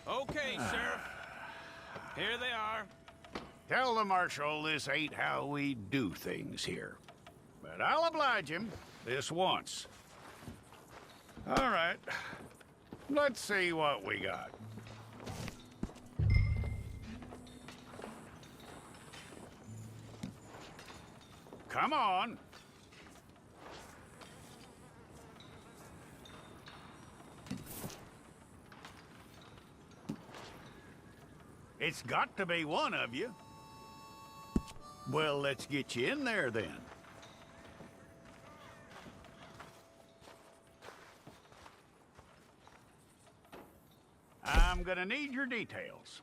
Okay, Sheriff. Here they are. Tell the Marshal this ain't how we do things here. But I'll oblige him this once. All right. Let's see what we got. Come on. It's got to be one of you. Well, let's get you in there then. I'm gonna need your details.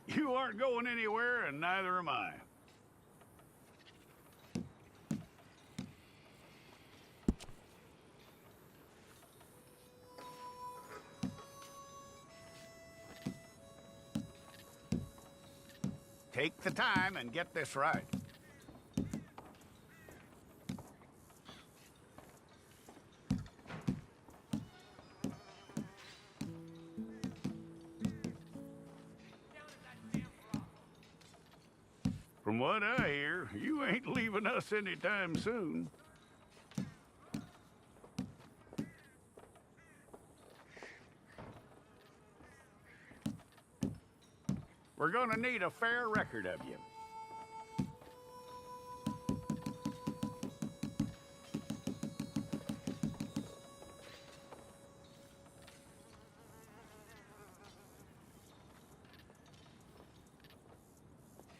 You aren't going anywhere, and neither am I. Take the time and get this right. From what I hear, you ain't leaving us anytime soon. We're gonna need a fair record of you.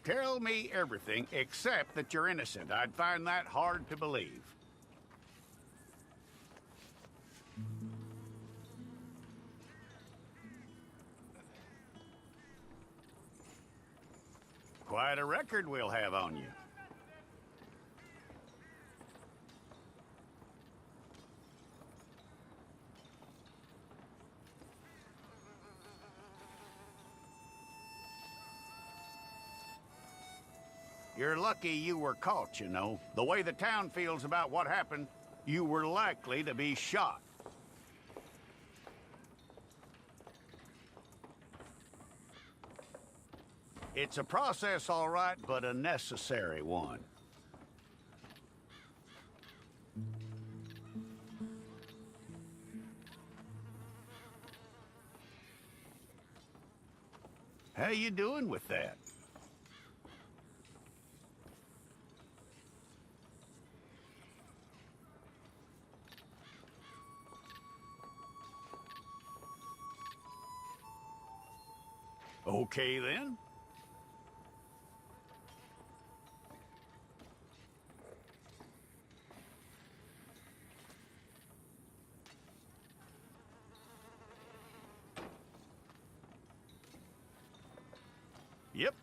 Tell me everything except that you're innocent. I'd find that hard to believe. Quite a record we'll have on you. You're lucky you were caught, you know. The way the town feels about what happened, you were likely to be shot. It's a process, all right, but a necessary one. How you doing with that? Okay, then. Yep.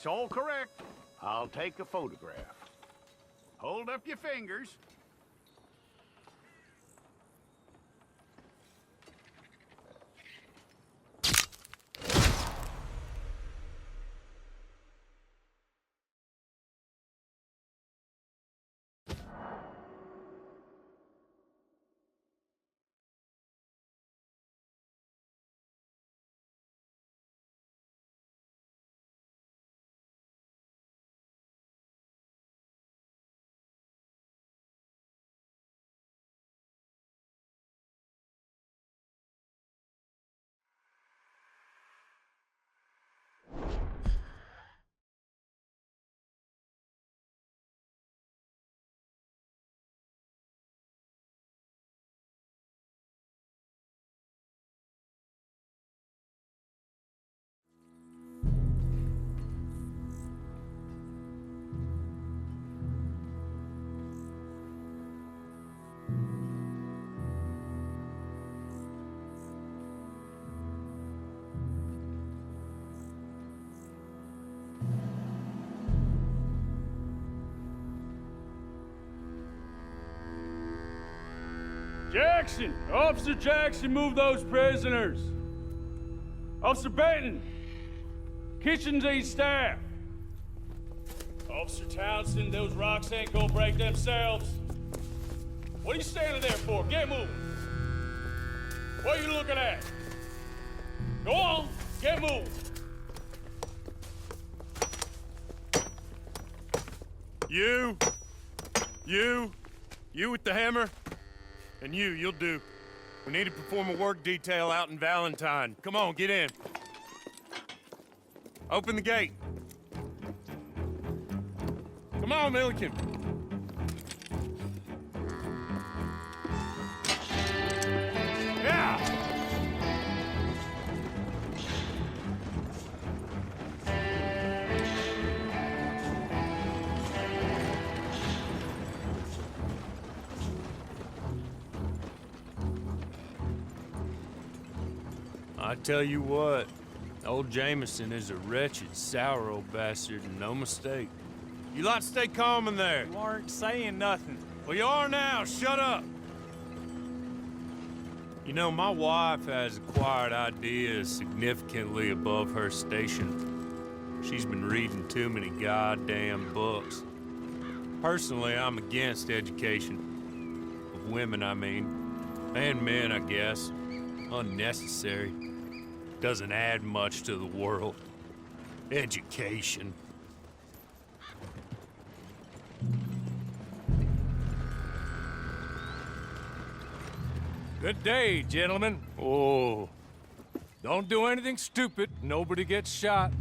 That's all correct. I'll take a photograph. Hold up your fingers. Jackson! Officer Jackson, move those prisoners! Officer Benton! Kitchens aid staff! Officer Townsend, those rocks ain't gonna break themselves. What are you standing there for? Get moving! What are you looking at? Go on, get moving! You with the hammer? And you'll do. We need to perform a work detail out in Valentine. Come on, get in. Open the gate. Come on, Milliken. Yeah! I tell you what, old Jameson is a wretched, sour old bastard, and no mistake. You lot stay calm in there. You aren't saying nothing. Well, you are now. Shut up. You know, my wife has acquired ideas significantly above her station. She's been reading too many goddamn books. Personally, I'm against education. Of women, I mean. And men, I guess. Unnecessary. Doesn't add much to the world. Education. Good day, gentlemen. Oh, Don't do anything stupid, nobody gets shot.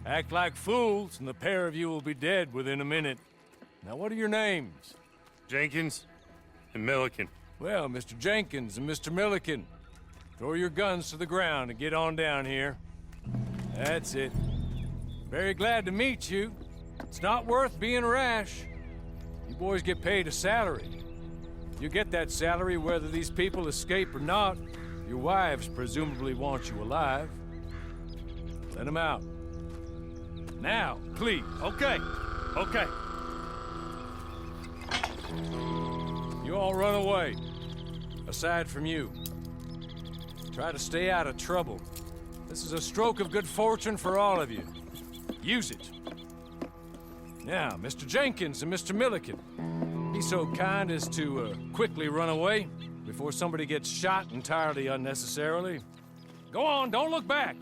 Act like fools, and the pair of you will be dead within a minute. Now, what are your names? Jenkins and Milliken. Well, Mr. Jenkins and Mr. Milliken, throw your guns to the ground and get on down here. That's it. Very glad to meet you. It's not worth being rash. You boys get paid a salary. You get that salary whether these people escape or not. Your wives presumably want you alive. Let them out. Now, please. Okay. You all run away. Aside from you. Try to stay out of trouble. This is a stroke of good fortune for all of you. Use it. Now, Mr. Jenkins and Mr. Milliken, be so kind as to quickly run away before somebody gets shot entirely unnecessarily. Go on, don't look back.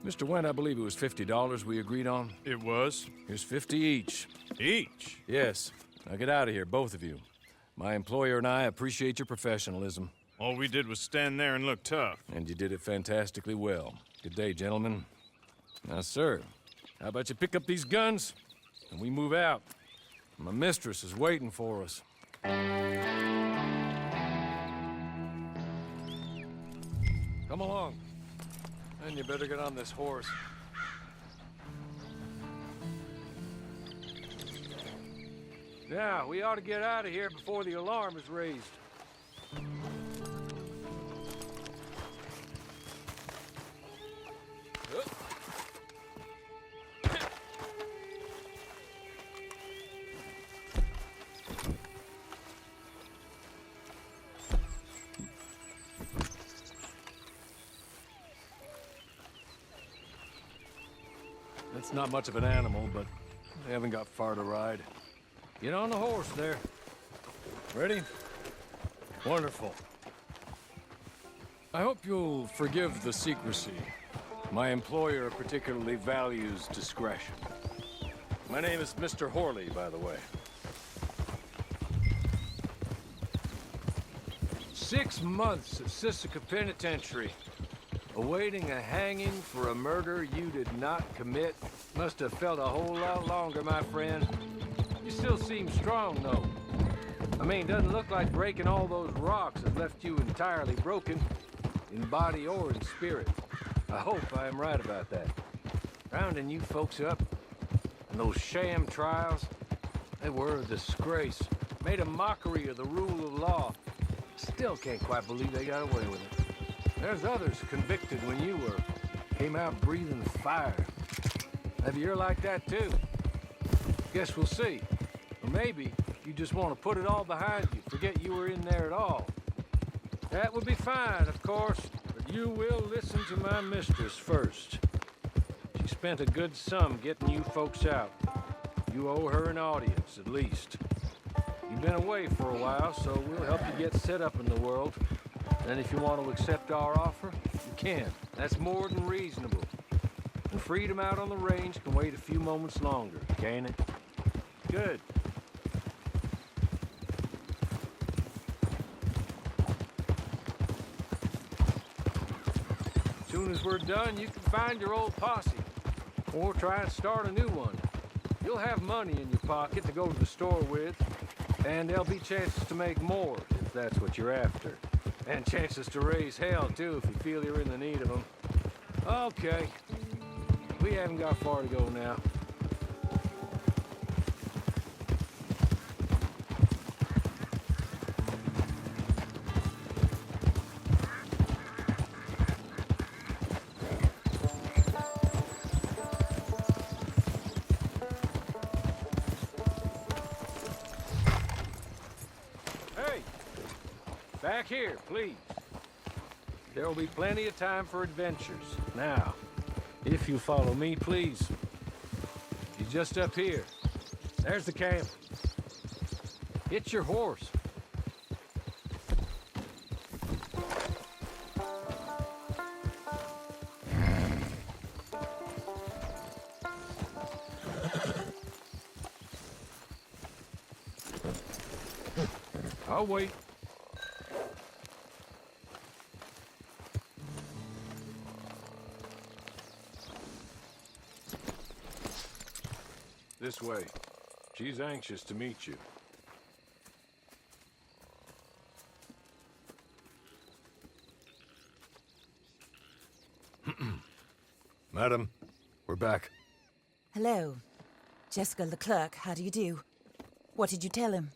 Mr. Wendt, I believe it was $50 we agreed on. It was. Here's 50 each. Each? Yes. Now get out of here, both of you. My employer and I appreciate your professionalism. All we did was stand there and look tough. And you did it fantastically well. Good day, gentlemen. Now, sir, how about you pick up these guns and we move out? My mistress is waiting for us. Come along. And you better get on this horse. Now, we ought to get out of here before the alarm is raised. It's not much of an animal, but they haven't got far to ride. Get on the horse there. Ready? Wonderful. I hope you'll forgive the secrecy. My employer particularly values discretion. My name is Mr. Horley, by the way. 6 months at Sisika Penitentiary, awaiting a hanging for a murder you did not commit. Must have felt a whole lot longer, my friend. You still seem strong, though. I mean, doesn't look like breaking all those rocks has left you entirely broken, in body or in spirit. I hope I am right about that. Rounding you folks up, and those sham trials, they were a disgrace. Made a mockery of the rule of law. Still can't quite believe they got away with it. There's others convicted when you were. Came out breathing fire. Maybe you're like that too. Guess we'll see. Or maybe you just want to put it all behind you, forget you were in there at all. That would be fine, of course, but you will listen to my mistress first. She spent a good sum getting you folks out. You owe her an audience, at least. You've been away for a while, so we'll help you get set up in the world. And if you want to accept our offer, you can. That's more than reasonable. And freedom out on the range can wait a few moments longer, can't it? Good. As soon as we're done, you can find your old posse. Or try and start a new one. You'll have money in your pocket to go to the store with. And there'll be chances to make more, if that's what you're after. And chances to raise hell, too, if you feel you're in the need of them. Okay. We haven't got far to go now. Back here, please. There will be plenty of time for adventures. Now, if you follow me, please. He's just up here. There's the camp. Get your horse. I'll wait. This way. She's anxious to meet you. Madam, we're back. Hello. Jessica Leclerc, how do you do? What did you tell him?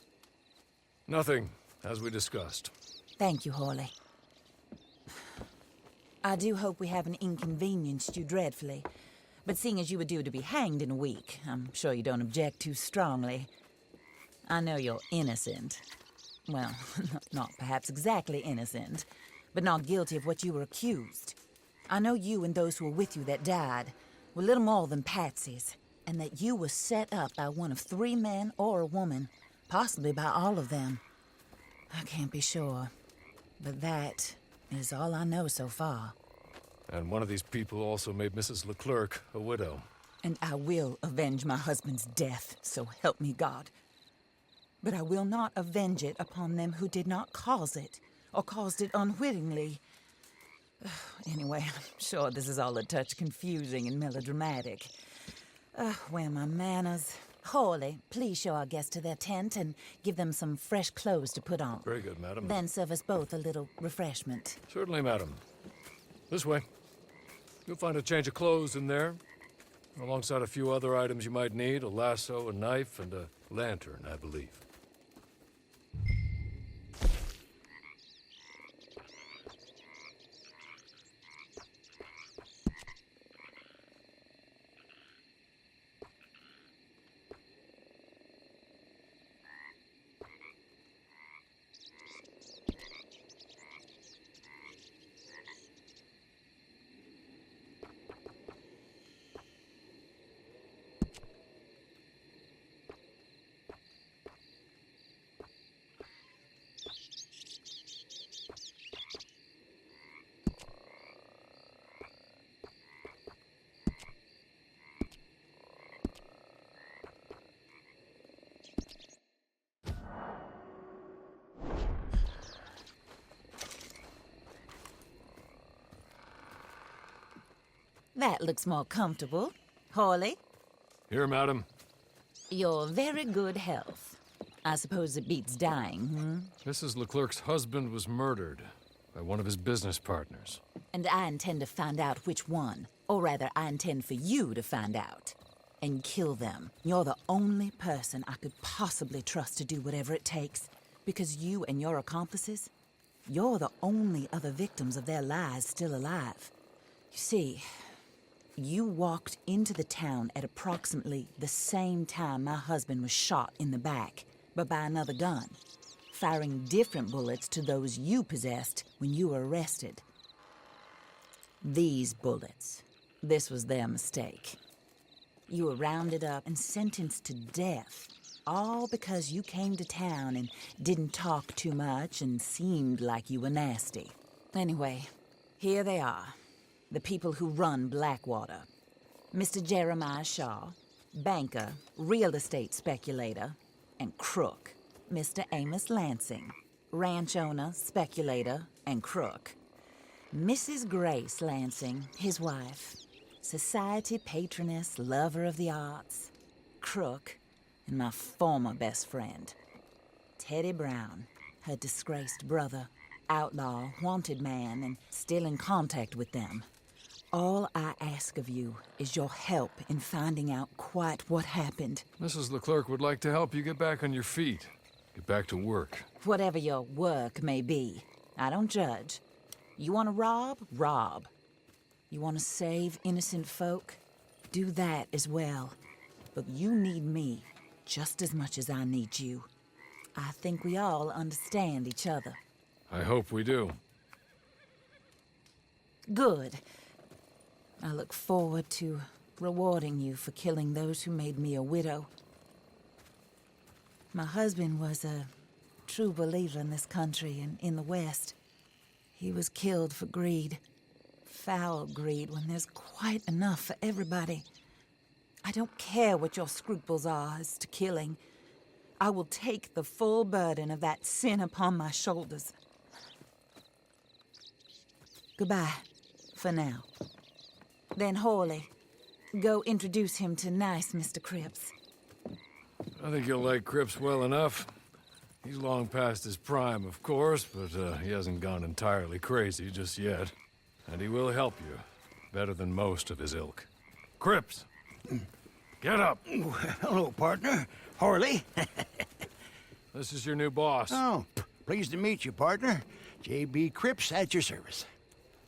Nothing, as we discussed. Thank you, Horley. I do hope we haven't inconvenienced you dreadfully. But seeing as you were due to be hanged in a week, I'm sure you don't object too strongly. I know you're innocent. Well, not perhaps exactly innocent, but not guilty of what you were accused. I know you and those who were with you that died were little more than patsies, and that you were set up by one of 3 men or a woman, possibly by all of them. I can't be sure, but that is all I know so far. And one of these people also made Mrs. Leclerc a widow. And I will avenge my husband's death, so help me God. But I will not avenge it upon them who did not cause it, or caused it unwittingly. Anyway, I'm sure this is all a touch confusing and melodramatic. Where are my manners? Horley, please show our guests to their tent and give them some fresh clothes to put on. Very good, madam. Then serve us both a little refreshment. Certainly, madam. This way. You'll find a change of clothes in there, alongside a few other items you might need, a lasso, a knife, and a lantern, I believe. That looks more comfortable. Hawley, Here, madam. your very good health. I suppose it beats dying, hmm? Mrs. Leclerc's husband was murdered by one of his business partners. And I intend to find out which one. Or rather, I intend for you to find out. And kill them. You're the only person I could possibly trust to do whatever it takes. Because you and your accomplices, you're the only other victims of their lies still alive. You see, you walked into the town at approximately the same time my husband was shot in the back, but by another gun, firing different bullets to those you possessed when you were arrested. These bullets, this was their mistake. You were rounded up and sentenced to death, all because you came to town and didn't talk too much and seemed like you were nasty. Anyway, here they are, the people who run Blackwater. Mr. Jeremiah Shaw, banker, real estate speculator, and crook. Mr. Amos Lansing, ranch owner, speculator, and crook. Mrs. Grace Lansing, his wife, society patroness, lover of the arts, crook, and my former best friend. Teddy Brown, her disgraced brother, outlaw, wanted man, and still in contact with them. All I ask of you is your help in finding out quite what happened. Mrs. Leclerc would like to help you get back on your feet. Get back to work. Whatever your work may be, I don't judge. You want to rob? Rob. You want to save innocent folk? Do that as well. But you need me just as much as I need you. I think we all understand each other. I hope we do. Good. I look forward to rewarding you for killing those who made me a widow. My husband was a true believer in this country and in the West. He was killed for greed. Foul greed when there's quite enough for everybody. I don't care what your scruples are as to killing. I will take the full burden of that sin upon my shoulders. Goodbye, for now. Then Hawley, go introduce him to nice Mr. Cripps. I think you'll like Cripps well enough. He's long past his prime, of course, but he hasn't gone entirely crazy just yet. And he will help you, better than most of his ilk. Cripps! Get up! Hello, partner. Harley. This is your new boss. Oh, pleased to meet you, partner. J.B. Cripps at your service.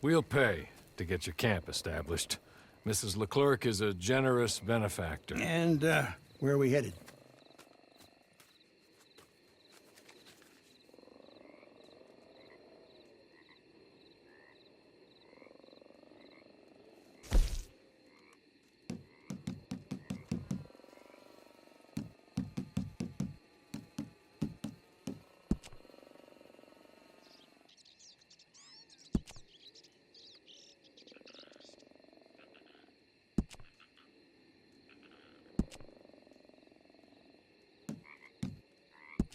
We'll pay to get your camp established. Mrs. Leclerc is a generous benefactor. And, where are we headed?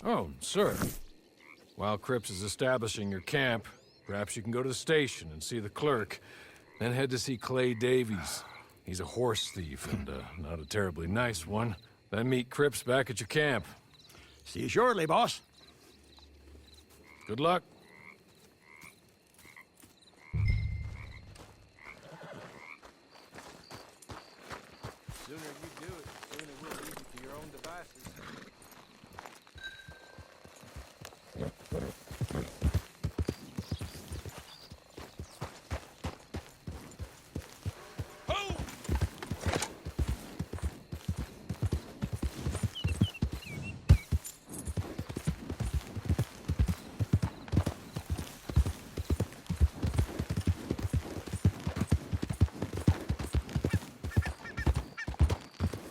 Oh, sir. While Cripps is establishing your camp, perhaps you can go to the station and see the clerk, then head to see Clay Davies. He's a horse thief, and not a terribly nice one. Then meet Cripps back at your camp. See you shortly, boss. Good luck.